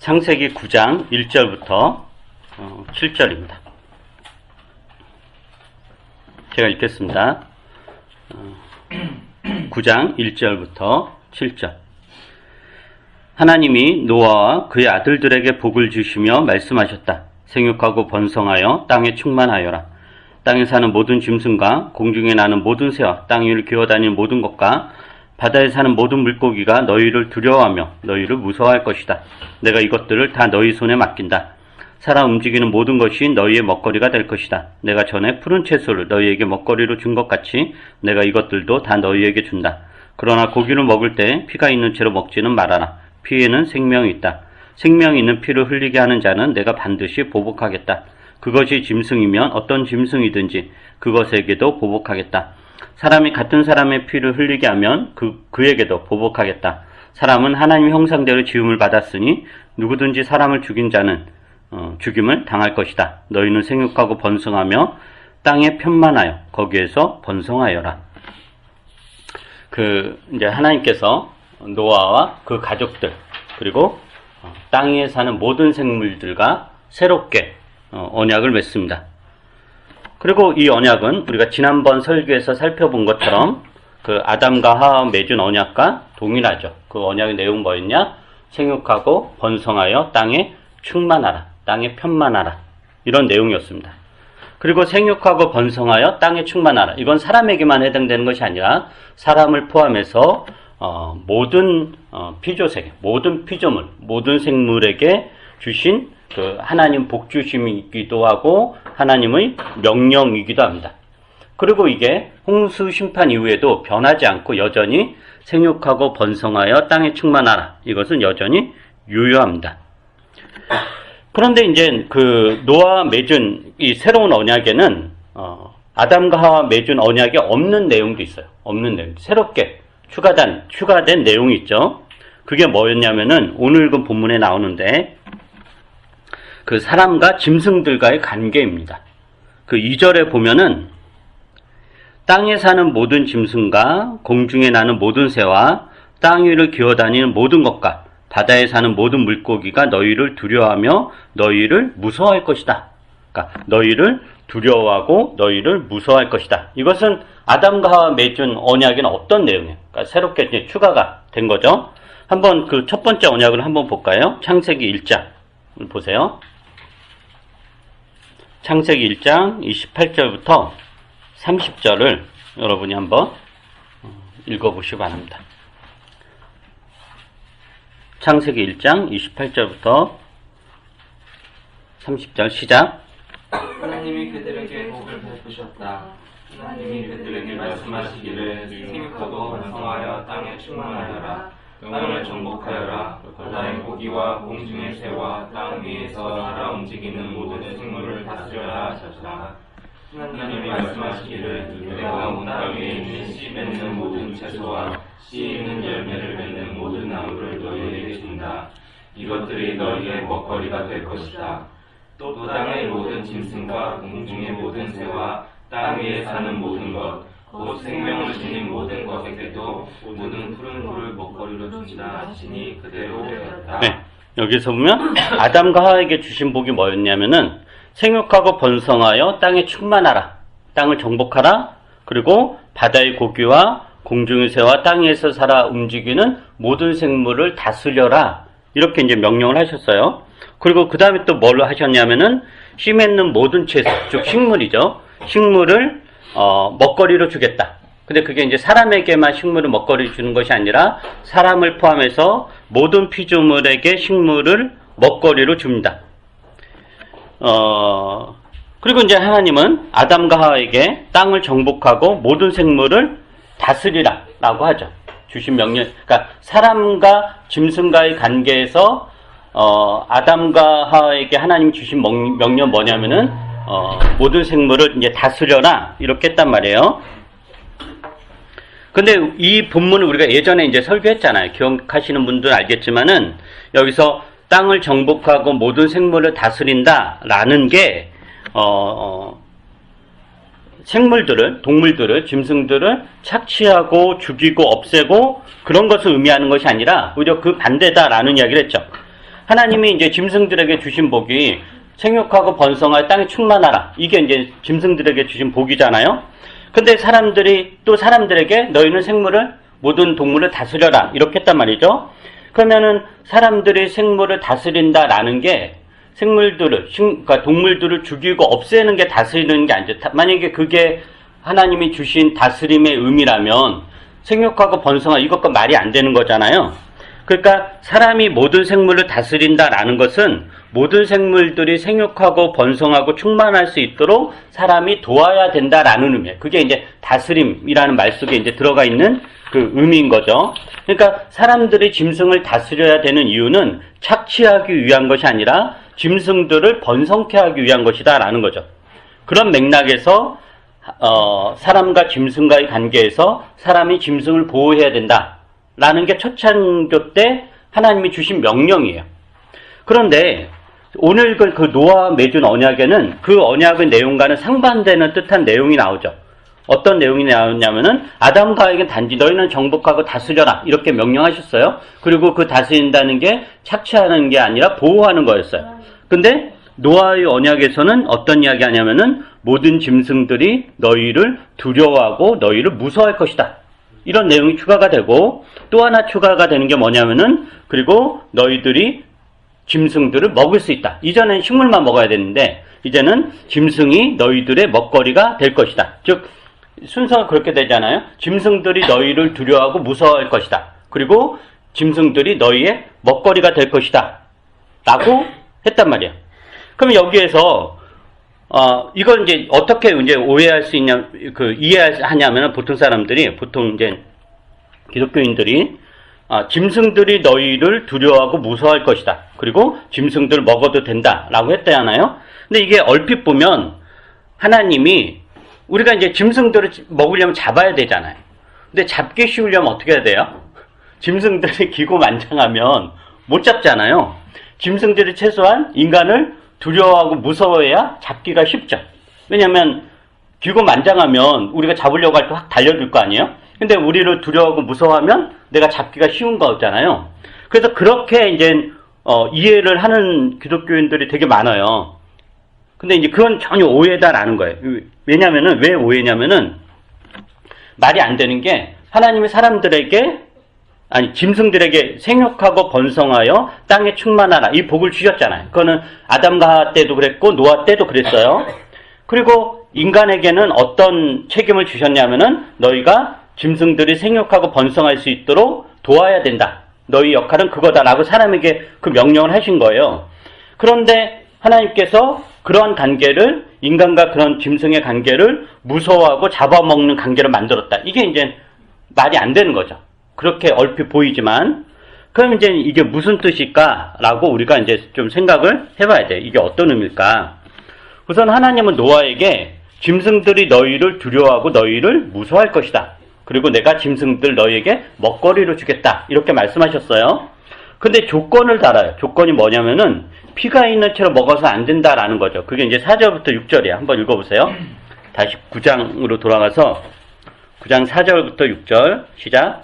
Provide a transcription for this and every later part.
창세기 9장 1절부터 7절입니다. 제가 읽겠습니다. 9장 1절부터 7절. 하나님이 노아와 그의 아들들에게 복을 주시며 말씀하셨다. 생육하고 번성하여 땅에 충만하여라. 땅에 사는 모든 짐승과 공중에 나는 모든 새와 땅 위를 기어다니는 모든 것과 바다에 사는 모든 물고기가 너희를 두려워하며 너희를 무서워할 것이다. 내가 이것들을 다 너희 손에 맡긴다. 살아 움직이는 모든 것이 너희의 먹거리가 될 것이다. 내가 전에 푸른 채소를 너희에게 먹거리로 준 것 같이 내가 이것들도 다 너희에게 준다. 그러나 고기를 먹을 때 피가 있는 채로 먹지는 말아라. 피에는 생명이 있다. 생명이 있는 피를 흘리게 하는 자는 내가 반드시 보복하겠다. 그것이 짐승이면 어떤 짐승이든지 그것에게도 보복하겠다. 사람이 같은 사람의 피를 흘리게 하면 그에게도 보복하겠다. 사람은 하나님 형상대로 지음을 받았으니 누구든지 사람을 죽인 자는 죽임을 당할 것이다. 너희는 생육하고 번성하며 땅에 편만하여 거기에서 번성하여라. 이제 하나님께서 노아와 그 가족들 그리고 땅에 사는 모든 생물들과 새롭게 언약을 맺습니다. 그리고 이 언약은 우리가 지난번 설교에서 살펴본 것처럼 그 아담과 하와 맺은 언약과 동일하죠. 그 언약의 내용 뭐였냐? 생육하고 번성하여 땅에 충만하라. 땅에 편만하라. 이런 내용이었습니다. 그리고 생육하고 번성하여 땅에 충만하라. 이건 사람에게만 해당되는 것이 아니라 사람을 포함해서 모든 피조세계, 모든 피조물, 모든 생물에게 주신 그 하나님 복주심이기도 하고 하나님의 명령이기도 합니다. 그리고 이게 홍수 심판 이후에도 변하지 않고 여전히 생육하고 번성하여 땅에 충만하라. 이것은 여전히 유효합니다. 그런데 이제 그 노아와 맺은 이 새로운 언약에는 아담과 하와 맺은 언약에 없는 내용도 있어요. 없는 내용. 새롭게 추가된 내용이 있죠. 그게 뭐였냐면은 오늘 그 본문에 나오는데 그 사람과 짐승들과의 관계입니다. 그 2절에 보면은 땅에 사는 모든 짐승과 공중에 나는 모든 새와 땅 위를 기어다니는 모든 것과 바다에 사는 모든 물고기가 너희를 두려워하며 너희를 무서워할 것이다. 그러니까 너희를 두려워하고 너희를 무서워할 것이다. 이것은 아담과 하와 맺은 언약에는 어떤 내용이에요? 그러니까 새롭게 이제 추가가 된 거죠. 한번 그 첫 번째 언약을 한번 볼까요? 창세기 1장을 보세요. 창세기 1장 28절부터 30절을 여러분이 한번 읽어보시기 바랍니다. 창세기 1장 28절부터 30절 시작. 하나님이 그들에게 복을 베푸셨다. 하나님이 그들에게 말씀하시기를 생육하고 번성하여 땅에 충만하여라. 땅을 정복하여라. 바다의 고기와 공중의 새와 땅 위에서 살아 움직이는 모든 생물을 다스려라 하셨다. 하나님이 말씀하시기를 내가 온 땅 위에 있는 씨 맺는 모든 채소와 씨 있는 열매를 맺는 모든 나무를 너희에게 준다. 이것들이 너희의 먹거리가 될 것이다. 또 땅의 모든 짐승과 공중의 모든 새와 땅 위에 사는 모든 것, 곧 생명을 지닌 모든 것에게도 모든 푸른 풀을 먹거리로 준다 하시니 그대로 되었다. 네, 여기서 보면 아담과 하와에게 주신 복이 뭐였냐면은 생육하고 번성하여 땅에 충만하라. 땅을 정복하라. 그리고 바다의 고기와 공중의 새와 땅 위에서 살아 움직이는 모든 생물을 다스려라. 이렇게 이제 명령을 하셨어요. 그리고 그 다음에 또 뭘 하셨냐면은 씨 맺는 모든 채소, 즉 식물이죠. 식물을 먹거리로 주겠다. 근데 그게 이제 사람에게만 식물을 먹거리 주는 것이 아니라 사람을 포함해서 모든 피조물에게 식물을 먹거리로 줍니다. 그리고 이제 하나님은 아담과 하와에게 땅을 정복하고 모든 생물을 다스리라 라고 하죠. 주신 명령, 그러니까 사람과 짐승과의 관계에서 아담과 하와에게 하나님이 주신 명령 뭐냐면은 모든 생물을 이제 다스려라 이렇게 했단 말이에요. 근데 이 본문을 우리가 예전에 이제 설교했잖아요. 기억하시는 분들은 알겠지만은 여기서 땅을 정복하고 모든 생물을 다스린다라는 게 생물들을, 동물들을, 짐승들을 착취하고 죽이고 없애고 그런 것을 의미하는 것이 아니라 오히려 그 반대다라는 이야기를 했죠. 하나님이 이제 짐승들에게 주신 복이 생육하고 번성하여 땅에 충만하라. 이게 이제 짐승들에게 주신 복이잖아요. 근데 사람들이 또 사람들에게 너희는 생물을 모든 동물을 다스려라. 이렇게 했단 말이죠. 그러면은 사람들이 생물을 다스린다라는 게 생물들을, 그러니까 동물들을 죽이고 없애는 게 다스리는 게 아니죠. 만약에 그게 하나님이 주신 다스림의 의미라면 생육하고 번성하 이것과 말이 안 되는 거잖아요. 그러니까 사람이 모든 생물을 다스린다라는 것은 모든 생물들이 생육하고 번성하고 충만할 수 있도록 사람이 도와야 된다라는 의미예요. 그게 이제 다스림이라는 말 속에 이제 들어가 있는 그 의미인 거죠. 그러니까 사람들이 짐승을 다스려야 되는 이유는 착취하기 위한 것이 아니라 짐승들을 번성케 하기 위한 것이다라는 거죠. 그런 맥락에서 사람과 짐승과의 관계에서 사람이 짐승을 보호해야 된다라는 게 첫 창조 때 하나님이 주신 명령이에요. 그런데 오늘 그 노아와 맺은 언약에는 그 언약의 내용과는 상반되는 듯한 내용이 나오죠. 어떤 내용이 나오냐면은 아담과 하와에게 단지 너희는 정복하고 다스려라 이렇게 명령하셨어요. 그리고 그 다스린다는 게 착취하는 게 아니라 보호하는 거였어요. 근데 노아의 언약에서는 어떤 이야기 하냐면은 모든 짐승들이 너희를 두려워하고 너희를 무서워할 것이다. 이런 내용이 추가가 되고 또 하나 추가가 되는 게 뭐냐면은 그리고 너희들이 짐승들을 먹을 수 있다. 이전엔 식물만 먹어야 되는데 이제는 짐승이 너희들의 먹거리가 될 것이다. 즉 순서가 그렇게 되잖아요. 짐승들이 너희를 두려워하고 무서워할 것이다. 그리고 짐승들이 너희의 먹거리가 될 것이다. 라고 했단 말이야. 그럼 여기에서 이걸 이제 어떻게 이제 오해할 수 있냐, 이해하냐면 보통 사람들이, 보통 이제 기독교인들이 짐승들이 너희를 두려워하고 무서워할 것이다. 그리고 짐승들을 먹어도 된다라고 했잖아요. 근데 이게 얼핏 보면 하나님이 우리가 이제 짐승들을 먹으려면 잡아야 되잖아요. 근데 잡기 쉬우려면 어떻게 해야 돼요? 짐승들이 기고만장하면 못 잡잖아요. 짐승들이 최소한 인간을 두려워하고 무서워해야 잡기가 쉽죠. 왜냐하면 기고만장하면 우리가 잡으려고 할 때 확 달려들 거 아니에요? 근데 우리를 두려워하고 무서워하면 내가 잡기가 쉬운 거잖아요. 그래서 그렇게 이제 이해를 하는 기독교인들이 되게 많아요. 근데 이제 그건 전혀 오해다라는 거예요. 왜냐면은, 왜 오해냐면은, 말이 안 되는 게, 하나님이 사람들에게, 짐승들에게 생육하고 번성하여 땅에 충만하라. 이 복을 주셨잖아요. 그거는 아담과 하와 때도 그랬고, 노아 때도 그랬어요. 그리고 인간에게는 어떤 책임을 주셨냐면은, 너희가 짐승들이 생육하고 번성할 수 있도록 도와야 된다. 너희 역할은 그거다라고 사람에게 그 명령을 하신 거예요. 그런데 하나님께서 그러한 관계를, 인간과 그런 짐승의 관계를 무서워하고 잡아먹는 관계를 만들었다. 이게 이제 말이 안 되는 거죠. 그렇게 얼핏 보이지만, 그럼 이제 이게 무슨 뜻일까라고 우리가 이제 좀 생각을 해봐야 돼. 이게 어떤 의미일까? 우선 하나님은 노아에게 짐승들이 너희를 두려워하고 너희를 무서워할 것이다. 그리고 내가 짐승들 너희에게 먹거리로 주겠다. 이렇게 말씀하셨어요. 근데 조건을 달아요. 조건이 뭐냐면은 피가 있는 채로 먹어서 안 된다라는 거죠. 그게 이제 4절부터 6절이에요. 한번 읽어보세요. 다시 9장으로 돌아가서 9장 4절부터 6절 시작.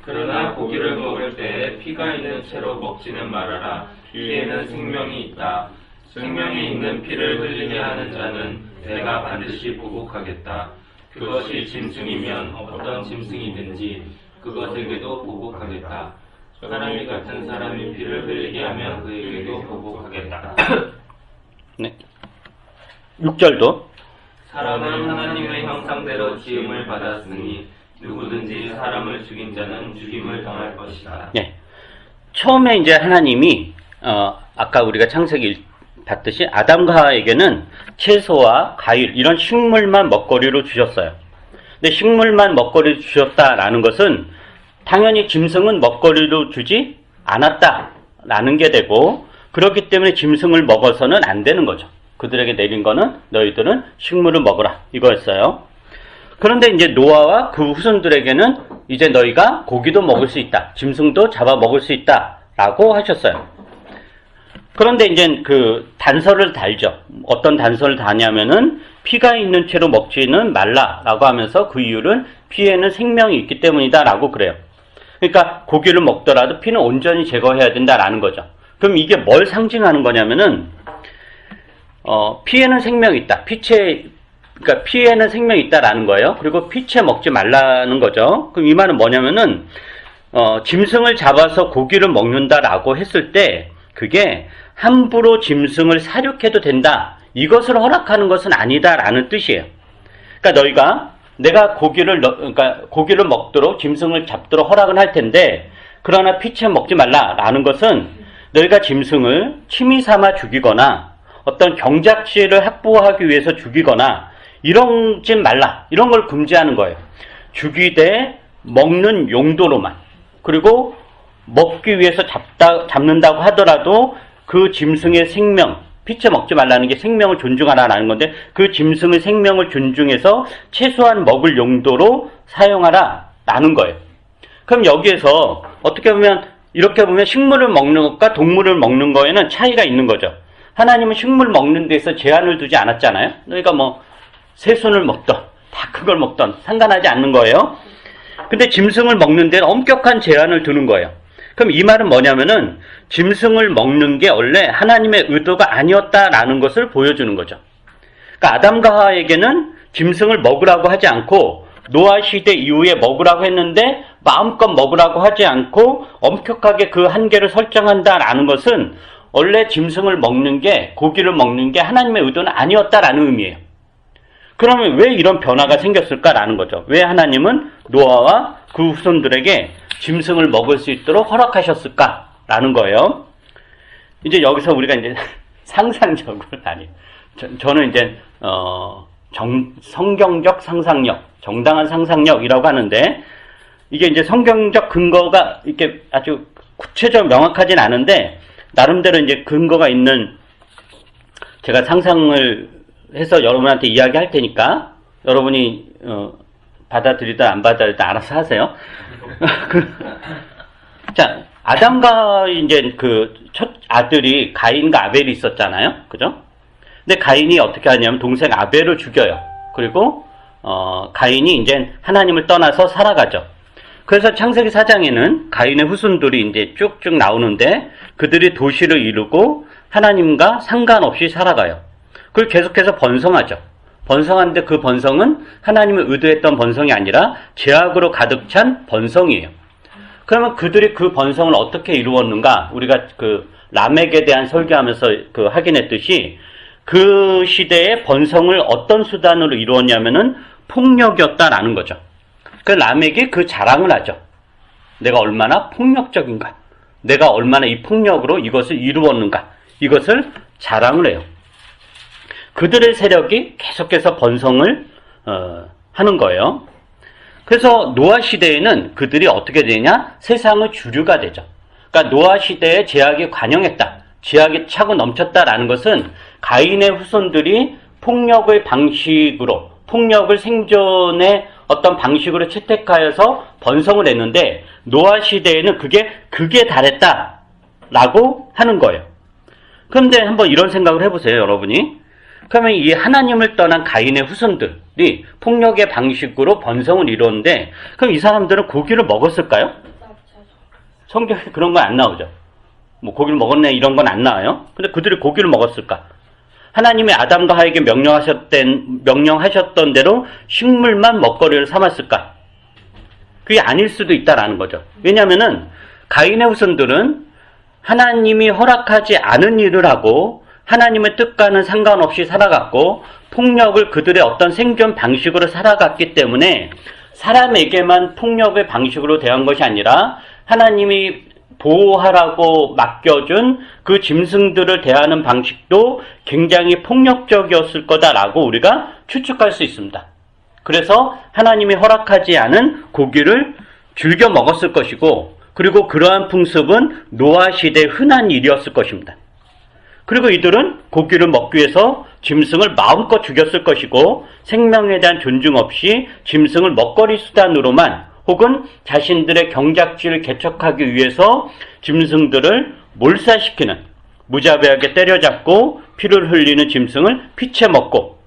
그러나 고기를 먹을 때 피가 있는 채로 먹지는 말아라. 피에는 생명이 있다. 생명이 있는 피를 흘리게 하는 자는 내가 반드시 보복하겠다. 그것이 짐승이면 어떤 짐승이든지 그것에게도 보복하겠다. 사람이 같은 사람이 피를 흘리게 하면 그에게도 보복하겠다. 네. 6절도 사람은 하나님의 형상대로 지음을 받았으니 누구든지 사람을 죽인 자는 죽임을 당할 것이다. 네. 처음에 이제 하나님이 아까 우리가 창세기 봤듯이 아담과 하와에게는 채소와 과일 이런 식물만 먹거리로 주셨어요. 근데 식물만 먹거리로 주셨다라는 것은 당연히 짐승은 먹거리로 주지 않았다라는 게 되고, 그렇기 때문에 짐승을 먹어서는 안 되는 거죠. 그들에게 내린 거는 너희들은 식물을 먹으라 이거였어요. 그런데 이제 노아와 그 후손들에게는 이제 너희가 고기도 먹을 수 있다, 짐승도 잡아 먹을 수 있다라고 하셨어요. 그런데 이제 그 단서를 달죠. 어떤 단서를 다냐면은 피가 있는 채로 먹지는 말라라고 하면서 그 이유는 피에는 생명이 있기 때문이다라고 그래요. 그러니까 고기를 먹더라도 피는 온전히 제거해야 된다라는 거죠. 그럼 이게 뭘 상징하는 거냐면은 피에는 생명이 있다. 그러니까 피에는 생명이 있다라는 거예요. 그리고 피채 먹지 말라는 거죠. 그럼 이 말은 뭐냐면은 짐승을 잡아서 고기를 먹는다라고 했을 때 그게 함부로 짐승을 사육해도 된다. 이것을 허락하는 것은 아니다라는 뜻이에요. 그러니까 내가 고기를 먹도록 짐승을 잡도록 허락은 할 텐데 그러나 피채 먹지 말라라는 것은 너희가 짐승을 취미 삼아 죽이거나 어떤 경작지를 확보하기 위해서 죽이거나 이러지 말라. 이런 걸 금지하는 거예요. 죽이되 먹는 용도로만. 그리고 먹기 위해서 잡는다고 하더라도 그 짐승의 생명, 피채 먹지 말라는 게 생명을 존중하라라는 건데 그 짐승의 생명을 존중해서 최소한 먹을 용도로 사용하라라는 거예요. 그럼 여기에서 어떻게 보면 이렇게 보면 식물을 먹는 것과 동물을 먹는 거에는 차이가 있는 거죠. 하나님은 식물 먹는 데서 제한을 두지 않았잖아요. 그러니까 뭐 새순을 먹던 다 그걸 먹던 상관하지 않는 거예요. 근데 짐승을 먹는 데는 엄격한 제한을 두는 거예요. 그럼 이 말은 뭐냐면은 짐승을 먹는 게 원래 하나님의 의도가 아니었다라는 것을 보여주는 거죠. 그러니까 아담과 하와에게는 짐승을 먹으라고 하지 않고 노아 시대 이후에 먹으라고 했는데 마음껏 먹으라고 하지 않고 엄격하게 그 한계를 설정한다라는 것은 원래 짐승을 먹는 게, 고기를 먹는 게 하나님의 의도는 아니었다라는 의미예요. 그러면 왜 이런 변화가 생겼을까라는 거죠. 왜 하나님은 노아와 그 후손들에게 짐승을 먹을 수 있도록 허락하셨을까라는 거예요. 이제 여기서 우리가 이제 상상력을 저는 이제 성경적 상상력, 정당한 상상력이라고 하는데 이게 이제 성경적 근거가 이렇게 아주 구체적으로 명확하진 않은데 나름대로 이제 근거가 있는 제가 상상을 해서 여러분한테 이야기할 테니까 여러분이 받아들이든 안 받아들이든 알아서 하세요. 자, 아담과 이제 그 첫 아들이 가인과 아벨이 있었잖아요. 그죠? 근데 가인이 어떻게 하냐면 동생 아벨을 죽여요. 그리고 가인이 이제 하나님을 떠나서 살아가죠. 그래서 창세기 4장에는 가인의 후손들이 이제 쭉쭉 나오는데 그들이 도시를 이루고 하나님과 상관없이 살아가요. 그걸 계속해서 번성하죠. 번성하는데 그 번성은 하나님이 의도했던 번성이 아니라 죄악으로 가득 찬 번성이에요. 그러면 그들이 그 번성을 어떻게 이루었는가? 우리가 그 라멕에 대한 설교하면서 그 확인했듯이 그 시대의 번성을 어떤 수단으로 이루었냐면은 폭력이었다라는 거죠. 그 라멕이 그 자랑을 하죠. 내가 얼마나 폭력적인가? 내가 얼마나 이 폭력으로 이것을 이루었는가? 이것을 자랑을 해요. 그들의 세력이 계속해서 번성을 하는 거예요. 그래서 노아 시대에는 그들이 어떻게 되냐? 세상의 주류가 되죠. 그러니까 노아 시대에 죄악이 관영했다. 죄악이 차고 넘쳤다라는 것은 가인의 후손들이 폭력의 방식으로, 폭력을 생존의 어떤 방식으로 채택하여서 번성을 했는데 노아 시대에는 그게 달했다라고 하는 거예요. 그런데 한번 이런 생각을 해보세요, 여러분이. 그러면 이 하나님을 떠난 가인의 후손들이 폭력의 방식으로 번성을 이루었는데 그럼 이 사람들은 고기를 먹었을까요? 성경에 그런 건 안 나오죠. 뭐 고기를 먹었네 이런 건 안 나와요. 근데 그들이 고기를 먹었을까? 하나님이 아담과 하에게 명령하셨던 대로 식물만 먹거리를 삼았을까? 그게 아닐 수도 있다라는 거죠. 왜냐하면은 가인의 후손들은 하나님이 허락하지 않은 일을 하고 하나님의 뜻과는 상관없이 살아갔고 폭력을 그들의 어떤 생존 방식으로 살아갔기 때문에 사람에게만 폭력의 방식으로 대한 것이 아니라 하나님이 보호하라고 맡겨준 그 짐승들을 대하는 방식도 굉장히 폭력적이었을 거다라고 우리가 추측할 수 있습니다. 그래서 하나님이 허락하지 않은 고기를 즐겨 먹었을 것이고 그리고 그러한 풍습은 노아 시대의 흔한 일이었을 것입니다. 그리고 이들은 고기를 먹기 위해서 짐승을 마음껏 죽였을 것이고 생명에 대한 존중 없이 짐승을 먹거리 수단으로만 혹은 자신들의 경작지를 개척하기 위해서 짐승들을 몰살시키는 무자비하게 때려잡고 피를 흘리는 짐승을 피채 먹고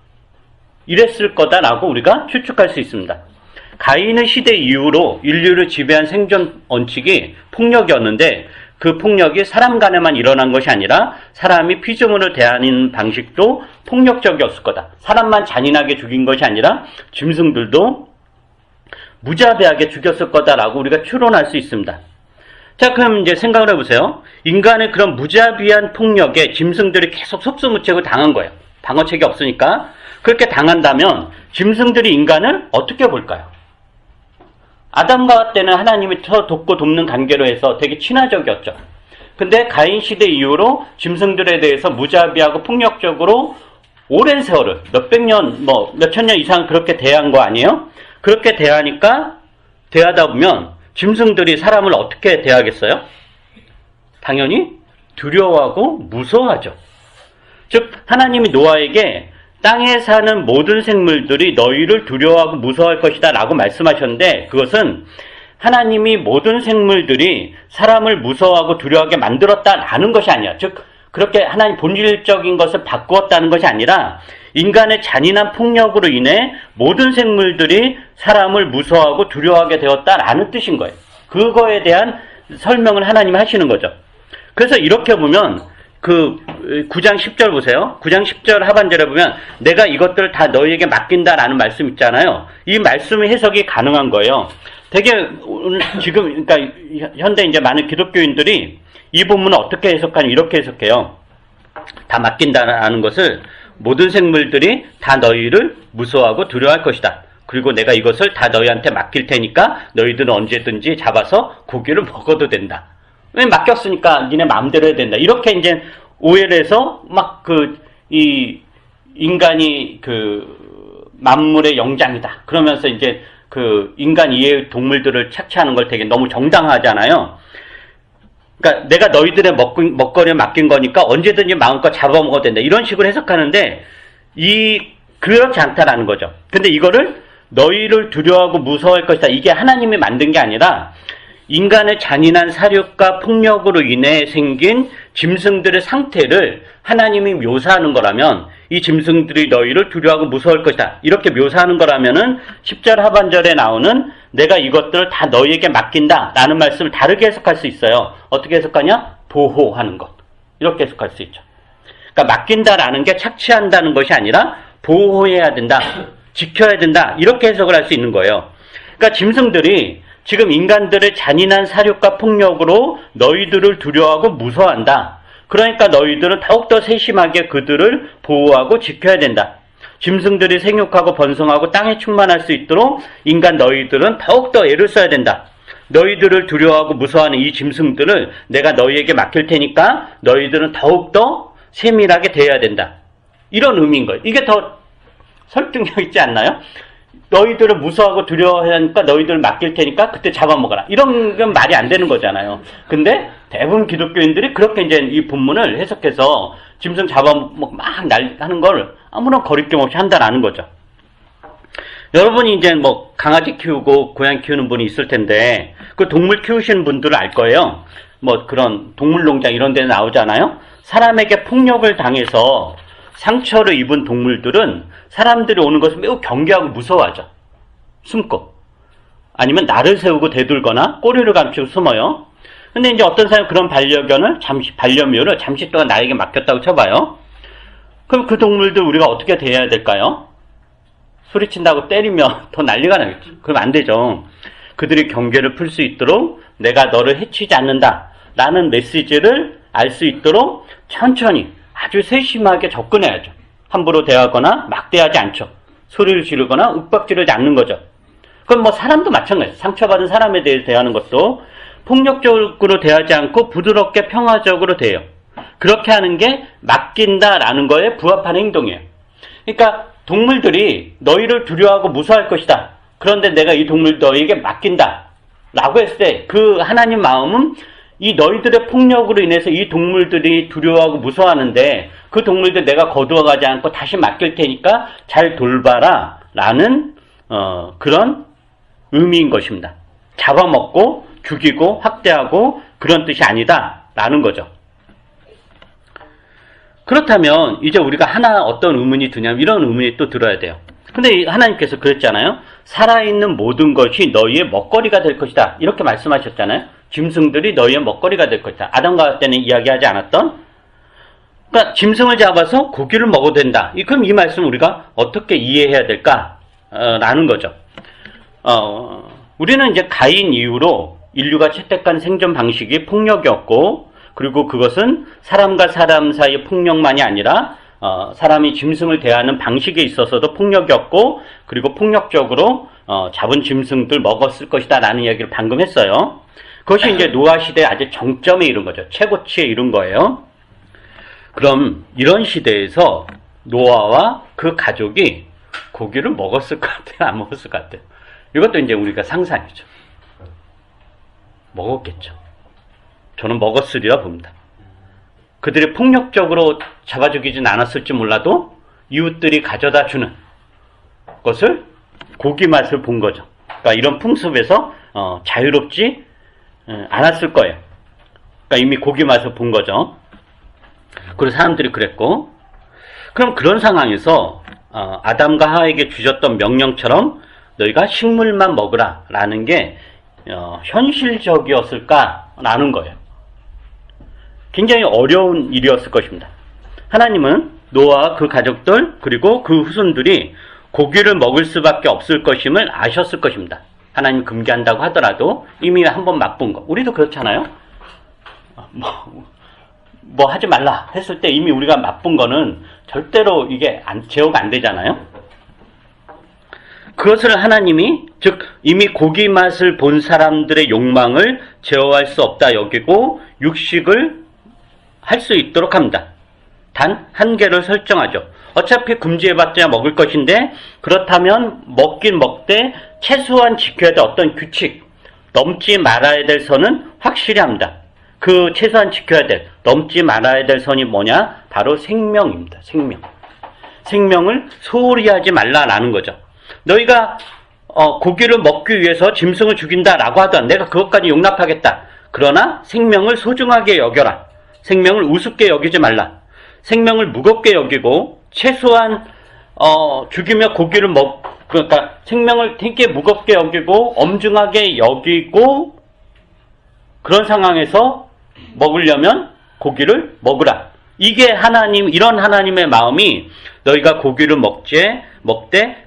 이랬을 거다라고 우리가 추측할 수 있습니다. 가인의 시대 이후로 인류를 지배한 생존 원칙이 폭력이었는데 그 폭력이 사람 간에만 일어난 것이 아니라 사람이 피조물을 대하는 방식도 폭력적이었을 거다. 사람만 잔인하게 죽인 것이 아니라 짐승들도 무자비하게 죽였을 거다라고 우리가 추론할 수 있습니다. 자, 그럼 이제 생각을 해보세요. 인간의 그런 무자비한 폭력에 짐승들이 계속 속수무책을 당한 거예요. 방어책이 없으니까. 그렇게 당한다면 짐승들이 인간을 어떻게 볼까요? 아담과 하와 때는 하나님이 더 돕고 돕는 관계로 해서 되게 친화적이었죠. 근데 가인 시대 이후로 짐승들에 대해서 무자비하고 폭력적으로 오랜 세월을 몇백 년, 몇천 년 이상 그렇게 대한 거 아니에요? 그렇게 대하다 보면 짐승들이 사람을 어떻게 대하겠어요? 당연히 두려워하고 무서워하죠. 즉 하나님이 노아에게 땅에 사는 모든 생물들이 너희를 두려워하고 무서워할 것이다 라고 말씀하셨는데, 그것은 하나님이 모든 생물들이 사람을 무서워하고 두려워하게 만들었다라는 것이 아니야. 즉 그렇게 하나님 본질적인 것을 바꾸었다는 것이 아니라 인간의 잔인한 폭력으로 인해 모든 생물들이 사람을 무서워하고 두려워하게 되었다라는 뜻인 거예요. 그거에 대한 설명을 하나님이 하시는 거죠. 그래서 이렇게 보면 그 9장 10절 보세요. 9장 10절 하반절에 보면 내가 이것들을 다 너희에게 맡긴다라는 말씀 있잖아요. 이 말씀의 해석이 가능한 거예요. 되게 오늘 지금 그러니까 현대 이제 많은 기독교인들이 이 본문을 어떻게 해석하냐 이렇게 해석해요. 다 맡긴다라는 것을 모든 생물들이 다 너희를 무서워하고 두려워할 것이다. 그리고 내가 이것을 다 너희한테 맡길 테니까 너희들은 언제든지 잡아서 고기를 먹어도 된다. 왜 맡겼으니까 니네 마음대로 해야 된다. 이렇게 이제 오해를 해서 막 이 인간이 만물의 영장이다. 그러면서 이제 인간 이외의 동물들을 착취하는 걸 되게 너무 정당화하잖아요. 그러니까 내가 너희들의 먹거리를 맡긴 거니까 언제든지 마음껏 잡아먹어도 된다. 이런 식으로 해석하는데 그렇지 않다라는 거죠. 근데 이거를 너희를 두려워하고 무서워할 것이다. 이게 하나님이 만든 게 아니라 인간의 잔인한 사륙과 폭력으로 인해 생긴 짐승들의 상태를 하나님이 묘사하는 거라면, 이 짐승들이 너희를 두려워하고 무서워할 것이다 이렇게 묘사하는 거라면은 10절 하반절에 나오는 내가 이것들을 다 너희에게 맡긴다 라는 말씀을 다르게 해석할 수 있어요. 어떻게 해석하냐? 보호하는 것, 이렇게 해석할 수 있죠. 그러니까 맡긴다라는 게 착취한다는 것이 아니라 보호해야 된다, 지켜야 된다, 이렇게 해석을 할 수 있는 거예요. 그러니까 짐승들이 지금 인간들의 잔인한 사륙과 폭력으로 너희들을 두려워하고 무서워한다. 그러니까 너희들은 더욱더 세심하게 그들을 보호하고 지켜야 된다. 짐승들이 생육하고 번성하고 땅에 충만할 수 있도록 인간 너희들은 더욱더 애를 써야 된다. 너희들을 두려워하고 무서워하는 이 짐승들을 내가 너희에게 맡길 테니까 너희들은 더욱더 세밀하게 대해야 된다. 이런 의미인 거예요. 이게 더 설득력 있지 않나요? 너희들을 무서워하고 두려워하니까 너희들을 맡길 테니까 그때 잡아먹어라. 이런 건 말이 안 되는 거잖아요. 근데 대부분 기독교인들이 그렇게 이제 이 본문을 해석해서 짐승 잡아먹고 막 하는 걸 아무런 거리낌 없이 한다라는 거죠. 여러분이 이제 강아지 키우고 고양이 키우는 분이 있을 텐데 그 동물 키우시는 분들은 알 거예요. 그런 동물농장 이런 데 나오잖아요. 사람에게 폭력을 당해서 상처를 입은 동물들은 사람들이 오는 것을 매우 경계하고 무서워하죠. 숨고. 아니면 날을 세우고 대들거나 꼬리를 감추고 숨어요. 근데 이제 어떤 사람이 그런 반려묘를 잠시 동안 나에게 맡겼다고 쳐봐요. 그럼 그 동물들 우리가 어떻게 대해야 될까요? 소리친다고 때리면 더 난리가 나겠죠. 그럼 안 되죠. 그들이 경계를 풀 수 있도록 내가 너를 해치지 않는다 라는 메시지를 알 수 있도록 천천히 아주 세심하게 접근해야죠. 함부로 대하거나 막대하지 않죠. 소리를 지르거나 윽박지르지 않는 거죠. 그럼 사람도 마찬가지예요. 상처받은 사람에 대해서 대하는 것도 폭력적으로 대하지 않고 부드럽게 평화적으로 대해요. 그렇게 하는 게 맡긴다라는 거에 부합하는 행동이에요. 그러니까 동물들이 너희를 두려워하고 무서워할 것이다. 그런데 내가 이 동물 너희에게 맡긴다 라고 했을 때 그 하나님 마음은 이 너희들의 폭력으로 인해서 이 동물들이 두려워하고 무서워하는데 그 동물들 내가 거두어가지 않고 다시 맡길 테니까 잘 돌봐라 라는 그런 의미인 것입니다. 잡아먹고 죽이고 학대하고 그런 뜻이 아니다 라는 거죠. 그렇다면 이제 우리가 어떤 의문이 드냐면 이런 의문이 또 들어야 돼요. 근데 하나님께서 그랬잖아요. 살아있는 모든 것이 너희의 먹거리가 될 것이다 이렇게 말씀하셨잖아요. 짐승들이 너희의 먹거리가 될 것이다. 아담과 하와 때는 이야기하지 않았던, 그러니까 짐승을 잡아서 고기를 먹어도 된다. 그럼 이 말씀 우리가 어떻게 이해해야 될까? 라는 거죠. 우리는 이제 가인 이후로 인류가 채택한 생존 방식이 폭력이었고, 그리고 그것은 사람과 사람 사이의 폭력만이 아니라 사람이 짐승을 대하는 방식에 있어서도 폭력이었고, 그리고 폭력적으로 잡은 짐승들 먹었을 것이다 라는 이야기를 방금 했어요. 그것이 이제 노아 시대의 아주 정점에 이른 거죠. 최고치에 이른 거예요. 그럼 이런 시대에서 노아와 그 가족이 고기를 먹었을 것 같아요? 안 먹었을 것 같아요? 이것도 이제 우리가 상상이죠. 먹었겠죠. 저는 먹었으리라 봅니다. 그들이 폭력적으로 잡아 죽이진 않았을지 몰라도 이웃들이 가져다 주는 것을 고기 맛을 본 거죠. 그러니까 이런 풍습에서 자유롭지 않았을 거예요. 그러니까 이미 고기 맛을 본 거죠. 그리고 사람들이 그랬고, 그럼 그런 상황에서 아담과 하와에게 주셨던 명령처럼 너희가 식물만 먹으라 라는 게 현실적이었을까라는 거예요. 굉장히 어려운 일이었을 것입니다. 하나님은 노아와 그 가족들 그리고 그 후손들이 고기를 먹을 수밖에 없을 것임을 아셨을 것입니다. 하나님 금기한다고 하더라도 이미 한번 맛본 거. 우리도 그렇잖아요. 뭐 하지 말라 했을 때 이미 우리가 맛본 거는 절대로 이게 제어가 안 되잖아요. 그것을 하나님이, 즉 이미 고기 맛을 본 사람들의 욕망을 제어할 수 없다 여기고 육식을 할 수 있도록 합니다. 단 한계를 설정하죠. 어차피 금지해봤자 먹을 것인데, 그렇다면 먹긴 먹되 최소한 지켜야 될 어떤 규칙, 넘지 말아야 될 선은 확실히 합니다. 그 최소한 지켜야 될, 넘지 말아야 될 선이 뭐냐? 바로 생명입니다. 생명. 생명을 소홀히 하지 말라라는 거죠. 너희가 고기를 먹기 위해서 짐승을 죽인다라고 하던 내가 그것까지 용납하겠다. 그러나 생명을 소중하게 여겨라. 생명을 우습게 여기지 말라. 생명을 무겁게 여기고 최소한 죽이며 고기를 그러니까 생명을 되게 무겁게 여기고 엄중하게 여기고 그런 상황에서 먹으려면 고기를 먹으라. 이게 이런 하나님의 마음이 너희가 고기를 먹되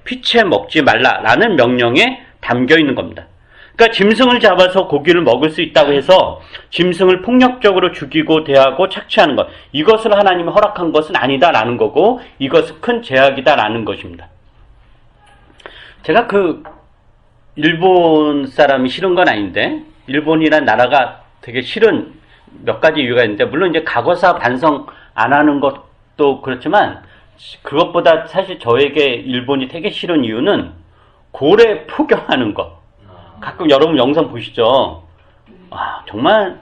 피채 먹지 말라라는 명령에 담겨 있는 겁니다. 그러니까 짐승을 잡아서 고기를 먹을 수 있다고 해서 짐승을 폭력적으로 죽이고 대하고 착취하는 것, 이것을 하나님이 허락한 것은 아니다라는 거고, 이것은 큰 제약이다라는 것입니다. 제가 일본 사람이 싫은 건 아닌데, 일본이란 나라가 되게 싫은 몇 가지 이유가 있는데, 물론 이제 과거사 반성 안 하는 것도 그렇지만, 그것보다 사실 저에게 일본이 되게 싫은 이유는 고래 포경하는 것. 가끔 여러분 영상 보시죠. 정말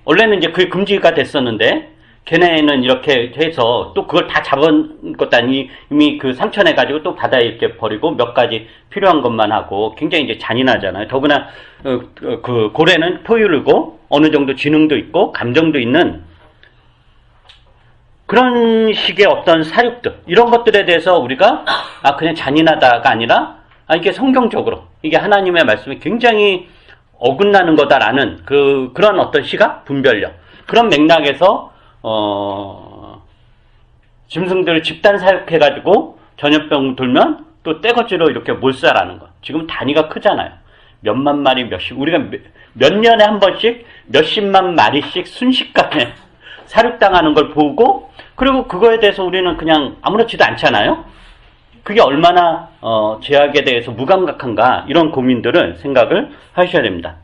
원래는 이제 그게 금지가 됐었는데 걔네는 이렇게 해서 또 그걸 다 잡은 것도 아니 이미 그 상처내가지고 또 바다에 이렇게 버리고 몇 가지 필요한 것만 하고 굉장히 이제 잔인하잖아요. 더구나 그 고래는 포유류고 어느 정도 지능도 있고 감정도 있는 그런 식의 어떤 사육들, 이런 것들에 대해서 우리가 그냥 잔인하다가 아니라 이게 성경적으로 이게 하나님의 말씀이 굉장히 어긋나는 거다라는 그런 어떤 시각, 분별력, 그런 맥락에서 짐승들을 집단 사육해가지고 전염병 돌면 또 떼거지로 이렇게 몰살하는 거. 지금 단위가 크잖아요. 몇만 마리, 우리가 몇 년에 한 번씩 몇십만 마리씩 순식간에 사육당하는 걸 보고, 그리고 그거에 대해서 우리는 그냥 아무렇지도 않잖아요. 그게 얼마나 제약에 대해서 무감각한가, 이런 고민들을 생각을 하셔야 됩니다.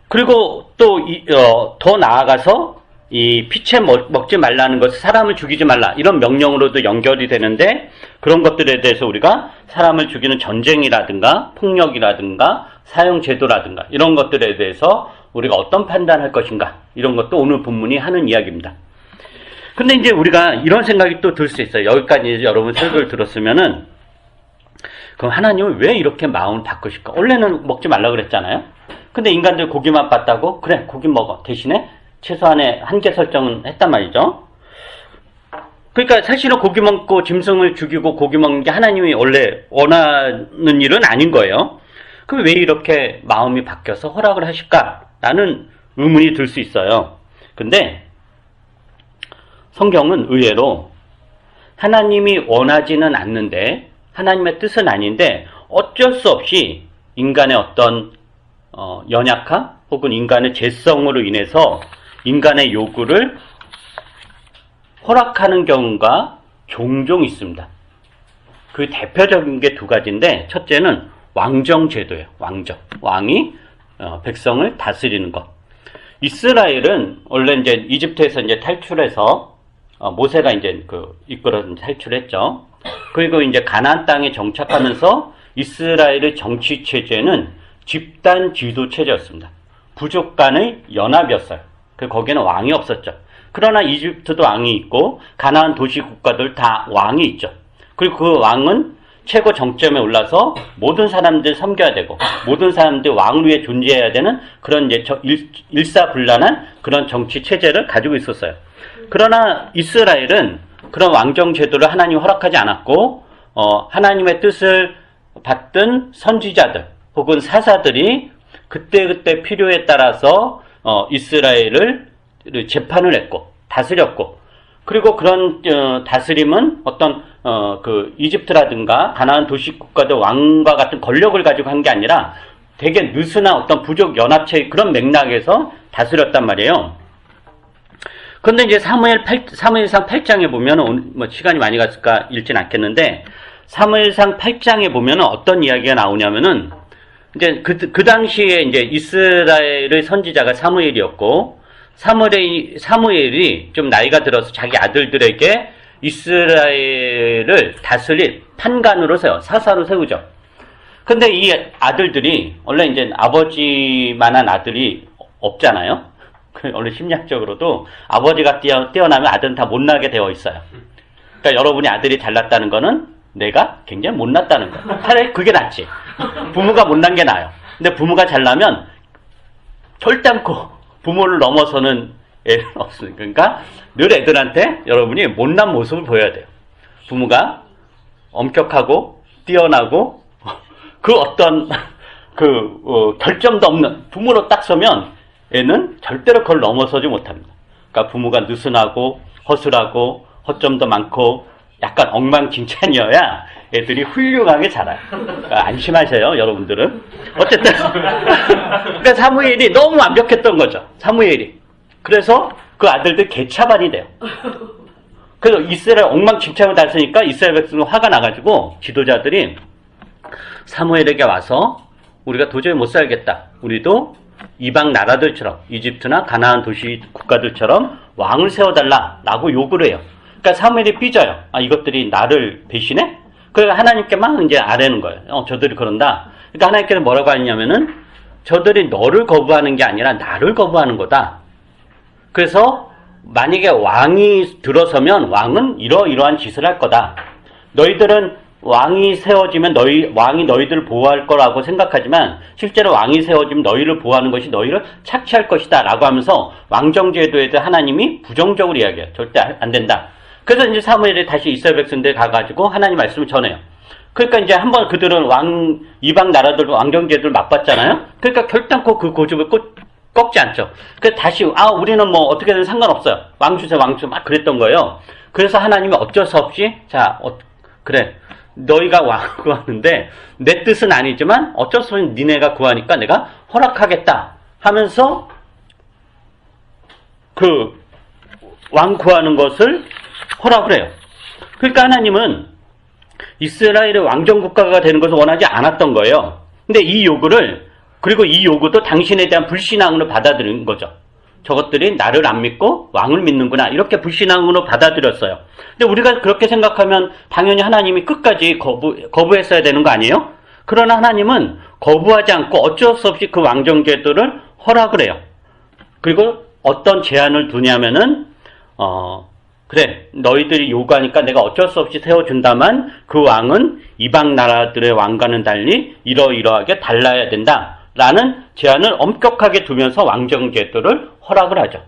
그리고 또 더 나아가서 이 피채 먹지 말라는 것을 사람을 죽이지 말라, 이런 명령으로도 연결이 되는데, 그런 것들에 대해서 우리가 사람을 죽이는 전쟁이라든가 폭력이라든가 사형제도라든가 이런 것들에 대해서 우리가 어떤 판단할 것인가, 이런 것도 오늘 본문이 하는 이야기입니다. 근데 이제 우리가 이런 생각이 또 들 수 있어요. 여기까지 여러분 설교를 들었으면은, 그럼 하나님은 왜 이렇게 마음을 바꾸실까? 원래는 먹지 말라 그랬잖아요. 근데 인간들 고기만 봤다고? 그래, 고기 먹어. 대신에 최소한의 한계 설정은 했단 말이죠. 그러니까 사실은 고기 먹고 짐승을 죽이고 고기 먹는 게 하나님이 원래 원하는 일은 아닌 거예요. 그럼 왜 이렇게 마음이 바뀌어서 허락을 하실까라는 의문이 들 수 있어요. 근데 성경은 의외로 하나님이 원하지는 않는데, 하나님의 뜻은 아닌데 어쩔 수 없이 인간의 어떤 연약함 혹은 인간의 죄성으로 인해서 인간의 요구를 허락하는 경우가 종종 있습니다. 그 대표적인 게 두 가지인데, 첫째는 왕정제도예요. 왕정. 왕이 백성을 다스리는 것. 이스라엘은 원래 이제 이집트에서 이제 탈출해서 모세가 이제 이끌어서 탈출했죠. 그리고 이제 가나안 땅에 정착하면서 이스라엘의 정치 체제는 집단 지도 체제였습니다. 부족 간의 연합이었어요. 거기는 왕이 없었죠. 그러나 이집트도 왕이 있고 가나안 도시 국가들 다 왕이 있죠. 그리고 그 왕은 최고 정점에 올라서 모든 사람들 섬겨야 되고 모든 사람들 왕 위에 존재해야 되는 그런 이제 일사불란한 그런 정치 체제를 가지고 있었어요. 그러나 이스라엘은 그런 왕정 제도를 하나님이 허락하지 않았고 하나님의 뜻을 받던 선지자들 혹은 사사들이 그때그때 필요에 따라서 이스라엘을 재판을 했고 다스렸고, 그리고 그런 다스림은 어떤 이집트라든가 가나안 도시 국가들 왕과 같은 권력을 가지고 한 게 아니라 되게 느슨한 어떤 부족 연합체의 그런 맥락에서 다스렸단 말이에요. 그런데 이제 사무엘상 8장에 보면, 뭐 시간이 많이 갔을까 읽진 않겠는데, 사무엘상 8장에 보면 어떤 이야기가 나오냐면은, 이제 그 당시에 이제 이스라엘의 선지자가 사무엘이었고, 사무엘이 좀 나이가 들어서 자기 아들들에게 이스라엘을 다스릴 판관으로 사사로 세우죠. 근데 이 아들들이, 원래 이제 아버지만한 아들이 없잖아요. 원래 심리학적으로도 아버지가 뛰어나면 아들은 다 못나게 되어 있어요. 그러니까 여러분이 아들이 잘났다는 거는 내가 굉장히 못났다는 거예요. 차라리 그게 낫지. 부모가 못난 게 나아요. 근데 부모가 잘나면 결단코 부모를 넘어서는 애는 없으니까. 그러니까 늘 애들한테 여러분이 못난 모습을 보여야 돼요. 부모가 엄격하고 뛰어나고 그 어떤 결점도 없는 부모로 딱 서면 애는 절대로 그걸 넘어서지 못합니다. 그러니까 부모가 느슨하고 허술하고 허점도 많고 약간 엉망진창이어야 애들이 훌륭하게 자라요. 그러니까 안심하세요, 여러분들은. 어쨌든 그러니까 사무엘이 너무 완벽했던 거죠. 사무엘이. 그래서 그 아들들 개차반이 돼요. 그래서 이스라엘 엉망진창을 다스니까 이스라엘 백성은 화가 나가지고 지도자들이 사무엘에게 와서 우리가 도저히 못 살겠다. 우리도 이방 나라들처럼 이집트나 가나안 도시 국가들처럼 왕을 세워달라라고 요구를 해요. 그러니까 사무엘이 삐져요. 이것들이 나를 배신해? 그래서 하나님께 막 이제 아뢰는 거예요. 저들이 그런다. 그러니까 하나님께서 뭐라고 하냐면은 저들이 너를 거부하는 게 아니라 나를 거부하는 거다. 그래서 만약에 왕이 들어서면 왕은 이러이러한 짓을 할 거다. 너희들은 왕이 세워지면 왕이 너희들을 보호할 거라고 생각하지만 실제로 왕이 세워지면 너희를 보호하는 것이 너희를 착취할 것이다 라고 하면서 왕정제도에 대해 하나님이 부정적으로 이야기해요. 절대 안 된다. 그래서 이제 사무엘이 다시 이스라엘 백성들 가가지고 하나님 말씀을 전해요. 그러니까 이제 한번 그들은 이방 나라들 왕정제도를 맛봤잖아요. 그러니까 결단코 그 고집을 꺾지 않죠. 그래서 다시 우리는 뭐 어떻게든 상관없어요. 왕주세 막 그랬던 거예요. 그래서 하나님이 어쩔 수 없이 그래 너희가 왕을 구하는데 내 뜻은 아니지만 어쩔 수 없이 니네가 구하니까 내가 허락하겠다 하면서 그 왕 구하는 것을 허락을 해요. 그러니까 하나님은 이스라엘의 왕정국가가 되는 것을 원하지 않았던 거예요. 근데 이 요구도 당신에 대한 불신앙으로 받아들인 거죠. 저것들이 나를 안 믿고 왕을 믿는구나. 이렇게 불신앙으로 받아들였어요. 근데 우리가 그렇게 생각하면 당연히 하나님이 끝까지 거부했어야 되는 거 아니에요? 그러나 하나님은 거부하지 않고 어쩔 수 없이 그 왕정제도를 허락을 해요. 그리고 어떤 제한을 두냐면은 그래 너희들이 요구하니까 내가 어쩔 수 없이 세워준다만 그 왕은 이방 나라들의 왕과는 달리 이러이러하게 달라야 된다 라는 제한을 엄격하게 두면서 왕정제도를 허락을 하죠.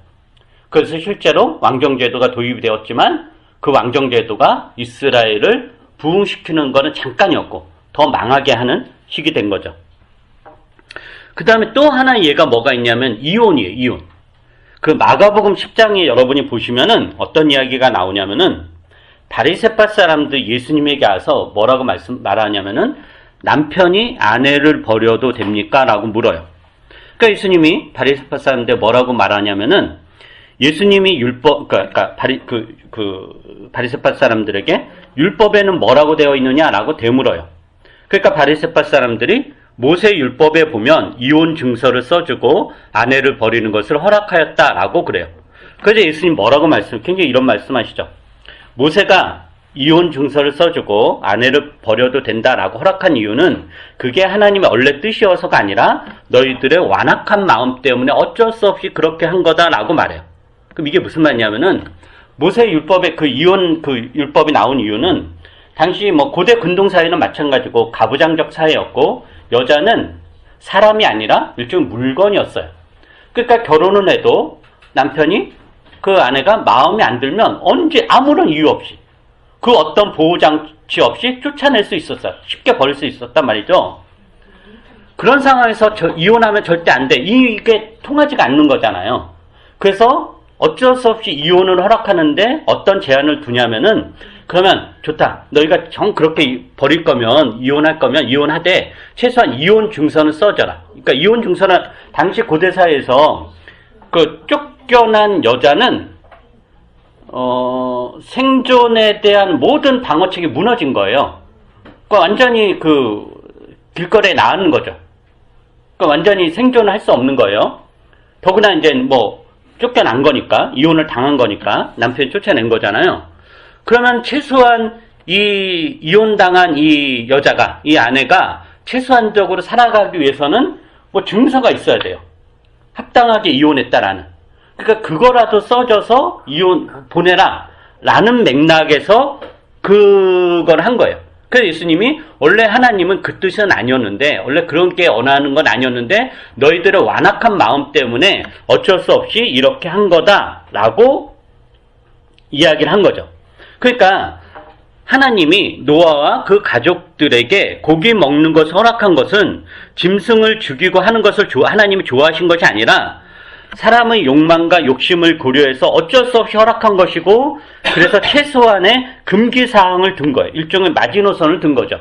그래서 실제로 왕정제도가 도입이 되었지만 그 왕정제도가 이스라엘을 부흥시키는 것은 잠깐이었고 더 망하게 하는 시기 된 거죠. 그 다음에 또 하나 예가 뭐가 있냐면 이혼이에요, 이혼. 그 마가복음 10장에 여러분이 보시면은 어떤 이야기가 나오냐면은 바리새파 사람들 예수님에게 와서 뭐라고 말하냐면은 남편이 아내를 버려도 됩니까? 라고 물어요. 그러니까 예수님이 바리새파 사람들 뭐라고 말하냐면은 예수님이 그러니까 바리새파 사람들에게 율법에는 뭐라고 되어 있느냐라고 되물어요. 그러니까 바리새파 사람들이 모세 율법에 보면 이혼 증서를 써주고 아내를 버리는 것을 허락하였다라고 그래요. 그래서 예수님 뭐라고 굉장히 이런 말씀하시죠. 모세가 이혼 증서를 써주고 아내를 버려도 된다라고 허락한 이유는 그게 하나님의 원래 뜻이어서가 아니라 너희들의 완악한 마음 때문에 어쩔 수 없이 그렇게 한 거다라고 말해요. 그럼 이게 무슨 말이냐면은 모세 율법에 그 이혼 율법이 나온 이유는 당시 뭐 고대 근동 사회는 마찬가지고 가부장적 사회였고 여자는 사람이 아니라 일종의 물건이었어요. 그러니까 결혼을 해도 남편이 그 아내가 마음에 안 들면 언제 아무런 이유 없이 그 어떤 보호장치 없이 쫓아낼 수 있었어요. 쉽게 버릴 수 있었단 말이죠. 그런 상황에서 이혼하면 절대 안 돼. 이게 통하지가 않는 거잖아요. 그래서 어쩔 수 없이 이혼을 허락하는데 어떤 제한을 두냐면은 그러면 좋다. 너희가 그렇게 버릴 거면 이혼할 거면 이혼하되 최소한 이혼 증서는 써줘라. 그러니까 이혼 증서는 당시 고대 사회에서 그 쫓겨난 여자는 생존에 대한 모든 방어책이 무너진 거예요. 그러니까 완전히 길거리에 나가는 거죠. 그러니까 완전히 생존을 할 수 없는 거예요. 더구나 이제 뭐 쫓겨난 거니까, 이혼을 당한 거니까 남편이 쫓아낸 거잖아요. 그러면 최소한 이혼당한 이 여자가, 이 아내가 최소한적으로 살아가기 위해서는 뭐 증서가 있어야 돼요. 합당하게 이혼했다라는. 그러니까 그거라도 써줘서 보내라 라는 맥락에서 그걸 한 거예요. 그래서 예수님이 원래 하나님은 그 뜻은 아니었는데, 원래 그런 게 원하는 건 아니었는데 너희들의 완악한 마음 때문에 어쩔 수 없이 이렇게 한 거다라고 이야기를 한 거죠. 그러니까 하나님이 노아와 그 가족들에게 고기 먹는 것을 허락한 것은 짐승을 죽이고 하는 것을 하나님이 좋아하신 것이 아니라 사람의 욕망과 욕심을 고려해서 어쩔 수 없이 허락한 것이고, 그래서 최소한의 금기사항을 둔 거예요. 일종의 마지노선을 둔 거죠.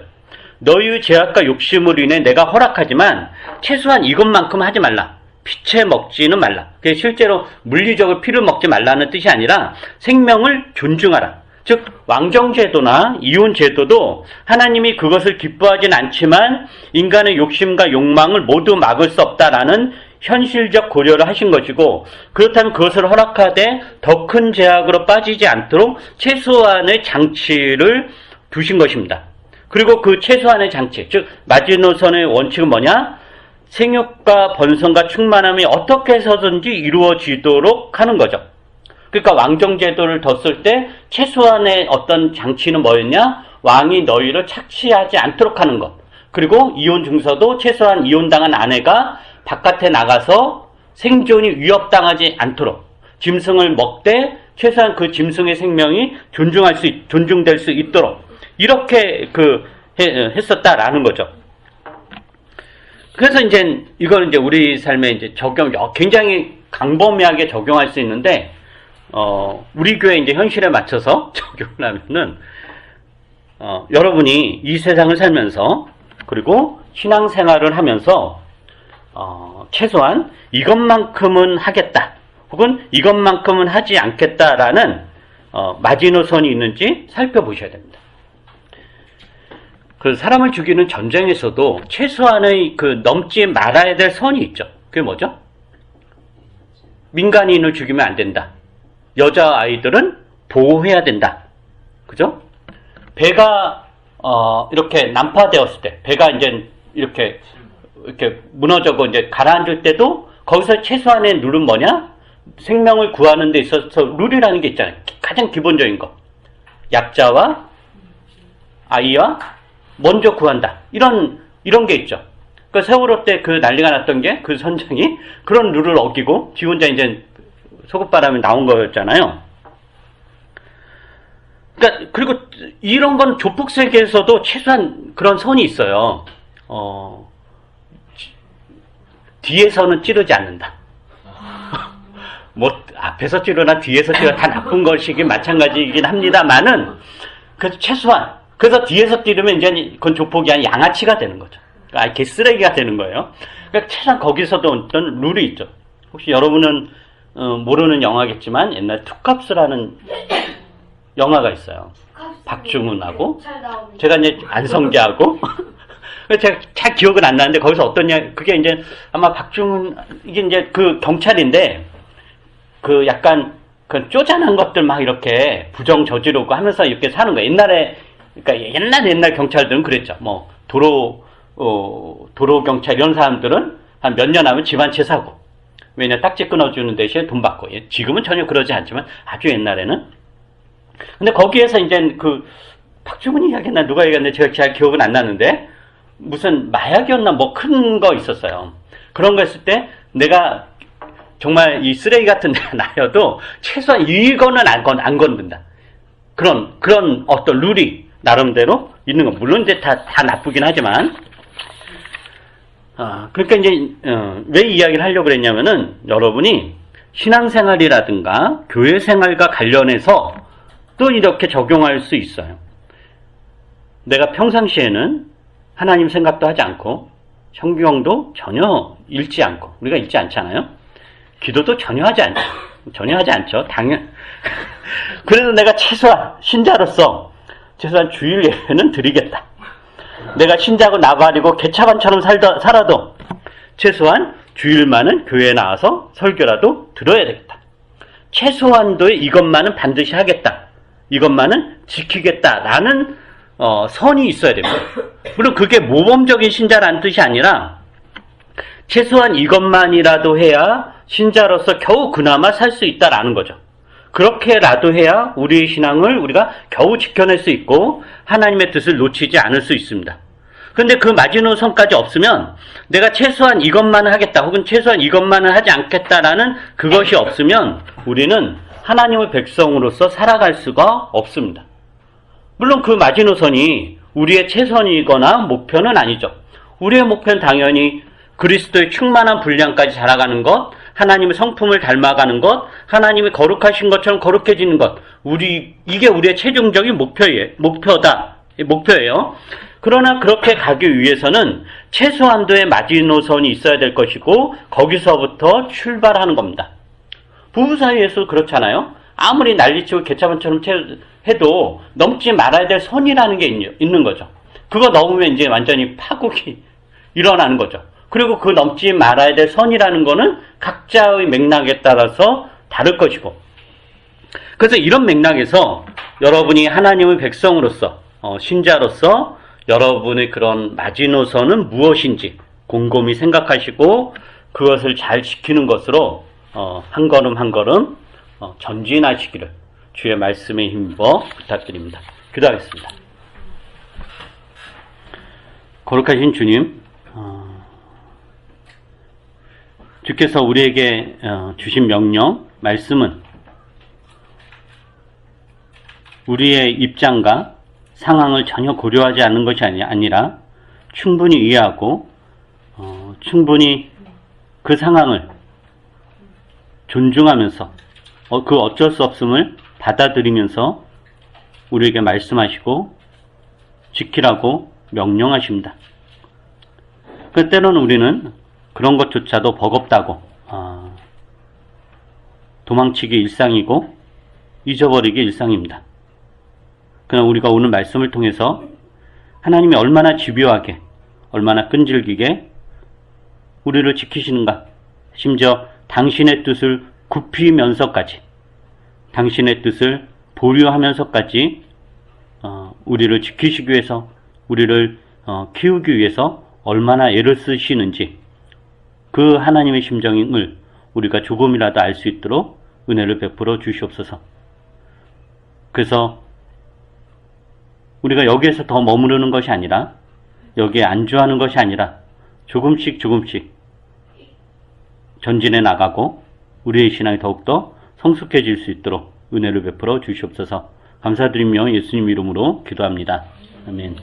너희의 죄악과 욕심으로 인해 내가 허락하지만 최소한 이것만큼 하지 말라. 피채 먹지는 말라. 그게 실제로 물리적으로 피를 먹지 말라는 뜻이 아니라 생명을 존중하라. 즉 왕정제도나 이혼제도도 하나님이 그것을 기뻐하진 않지만 인간의 욕심과 욕망을 모두 막을 수 없다라는 현실적 고려를 하신 것이고, 그렇다면 그것을 허락하되 더 큰 제약으로 빠지지 않도록 최소한의 장치를 두신 것입니다. 그리고 그 최소한의 장치, 즉 마지노선의 원칙은 뭐냐? 생육과 번성과 충만함이 어떻게 해서든지 이루어지도록 하는 거죠. 그러니까 왕정제도를 뒀을 때 최소한의 어떤 장치는 뭐였냐? 왕이 너희를 착취하지 않도록 하는 것. 그리고 이혼 증서도 최소한 이혼당한 아내가 바깥에 나가서 생존이 위협당하지 않도록 짐승을 먹되 최소한 그 짐승의 생명이 존중될 수 있도록 이렇게 했었다라는 거죠. 그래서 이제 이걸 이제 우리 삶에 이제 굉장히 광범위하게 적용할 수 있는데, 우리 교회 이제 현실에 맞춰서 적용을 하면은, 여러분이 이 세상을 살면서 그리고 신앙생활을 하면서 최소한 이것만큼은 하겠다 혹은 이것만큼은 하지 않겠다라는 마지노선이 있는지 살펴보셔야 됩니다. 그 사람을 죽이는 전쟁에서도 최소한의 넘지 말아야 될 선이 있죠. 그게 뭐죠? 민간인을 죽이면 안 된다. 여자아이들은 보호해야 된다. 그죠? 배가 이렇게 난파되었을 때, 배가 이제 이렇게 무너져고 이제 가라앉을 때도 거기서 최소한의 룰은 뭐냐? 생명을 구하는 데 있어서 룰이라는 게 있잖아요. 가장 기본적인 거. 약자와 아이와 먼저 구한다. 이런 게 있죠. 그 세월호 때 난리가 났던 게 그 선장이 그런 룰을 어기고 지 혼자 이제 소급바람이 나온 거였잖아요. 그러니까 그리고 이런 건 조폭 세계에서도 최소한 그런 선이 있어요. 뒤에서는 찌르지 않는다. 뭐 앞에서 찌르나 뒤에서 찌르나 다 나쁜 것이긴 마찬가지이긴 합니다만은 그래서 최소한 그래서 뒤에서 찌르면 이제 그건 조폭이 아닌 양아치가 되는 거죠. 그러니까 개쓰레기가 되는 거예요. 그러니까 최소한 거기서도 어떤 룰이 있죠. 혹시 여러분은 모르는 영화겠지만 옛날 투캅스라는 영화가 있어요. 박중훈하고 제가 이제 안성기하고 제가 잘 기억은 안 나는데 거기서 어떠냐 그게 이제 아마 박중훈 이게 이제 그 경찰인데 그 약간 그 쪼잔한 것들 막 이렇게 부정 저지르고 하면서 이렇게 사는 거예요. 옛날에 그러니까 옛날 경찰들은 그랬죠. 뭐 도로 경찰 이런 사람들은 한 몇 년 하면 집 한 채 사고 왜냐 딱지 끊어주는 대신에 돈 받고 지금은 전혀 그러지 않지만 아주 옛날에는 근데 거기에서 이제 그 박중훈이 이야기했나 누가 얘기했는데 제가 잘 기억은 안 나는데 무슨 마약이었나 뭐 큰 거 있었어요. 그런 거 했을 때 내가 정말 이 쓰레기 같은 데가 나여도 최소한 이거는 안 건든다. 그런 어떤 룰이 나름대로 있는 거. 물론 이제 다 나쁘긴 하지만. 그러니까 이제, 왜 이야기를 하려고 그랬냐면은 여러분이 신앙생활이라든가 교회 생활과 관련해서 또 이렇게 적용할 수 있어요. 내가 평상시에는 하나님 생각도 하지 않고 성경도 전혀 읽지 않고 우리가 읽지 않잖아요. 기도도 전혀 하지 않죠. 그래도 내가 최소한 신자로서 최소한 주일 예배는 드리겠다. 내가 신자고 나발이고 개차반처럼 살아도 최소한 주일만은 교회에 나와서 설교라도 들어야 되겠다. 최소한도의 이것만은 반드시 하겠다. 이것만은 지키겠다라는 선이 있어야 됩니다. 물론 그게 모범적인 신자라는 뜻이 아니라 최소한 이것만이라도 해야 신자로서 겨우 그나마 살 수 있다라는 거죠. 그렇게라도 해야 우리의 신앙을 우리가 겨우 지켜낼 수 있고 하나님의 뜻을 놓치지 않을 수 있습니다. 그런데 그 마지노선까지 없으면 내가 최소한 이것만은 하겠다 혹은 최소한 이것만은 하지 않겠다라는 그것이 없으면 우리는 하나님의 백성으로서 살아갈 수가 없습니다. 물론 그 마지노선이 우리의 최선이거나 목표는 아니죠. 우리의 목표는 당연히 그리스도의 충만한 분량까지 자라가는 것, 하나님의 성품을 닮아가는 것, 하나님이 거룩하신 것처럼 거룩해지는 것, 이게 우리의 최종적인 목표예요. 그러나 그렇게 가기 위해서는 최소한도의 마지노선이 있어야 될 것이고, 거기서부터 출발하는 겁니다. 부부 사이에서 그렇잖아요. 아무리 난리치고 개차반처럼 해도 넘지 말아야 될 선이라는 게 있는 거죠. 그거 넘으면 이제 완전히 파국이 일어나는 거죠. 그리고 그 넘지 말아야 될 선이라는 거는 각자의 맥락에 따라서 다를 것이고. 그래서 이런 맥락에서 여러분이 하나님의 백성으로서, 신자로서 여러분의 그런 마지노선은 무엇인지 곰곰이 생각하시고 그것을 잘 지키는 것으로 한 걸음 한 걸음 전진하시기를 주의 말씀에 힘입어 부탁드립니다. 기도하겠습니다. 거룩하신 주님, 주께서 우리에게 주신 명령, 말씀은 우리의 입장과 상황을 전혀 고려하지 않는 것이 아니라 충분히 이해하고 충분히 그 상황을 존중하면서 그 어쩔 수 없음을 받아들이면서 우리에게 말씀하시고 지키라고 명령하십니다. 그 때로는 우리는 그런 것조차도 버겁다고 도망치기 일상이고 잊어버리기 일상입니다. 그러나 우리가 오늘 말씀을 통해서 하나님이 얼마나 집요하게 얼마나 끈질기게 우리를 지키시는가, 심지어 당신의 뜻을 굽히면서까지 당신의 뜻을 보류하면서까지 우리를 지키시기 위해서 우리를 키우기 위해서 얼마나 애를 쓰시는지 그 하나님의 심정을 우리가 조금이라도 알 수 있도록 은혜를 베풀어 주시옵소서. 그래서 우리가 여기에서 더 머무르는 것이 아니라 여기에 안주하는 것이 아니라 조금씩 전진해 나가고 우리의 신앙이 더욱더 성숙해질 수 있도록 은혜를 베풀어 주시옵소서. 감사드리며 예수님 이름으로 기도합니다. 아멘.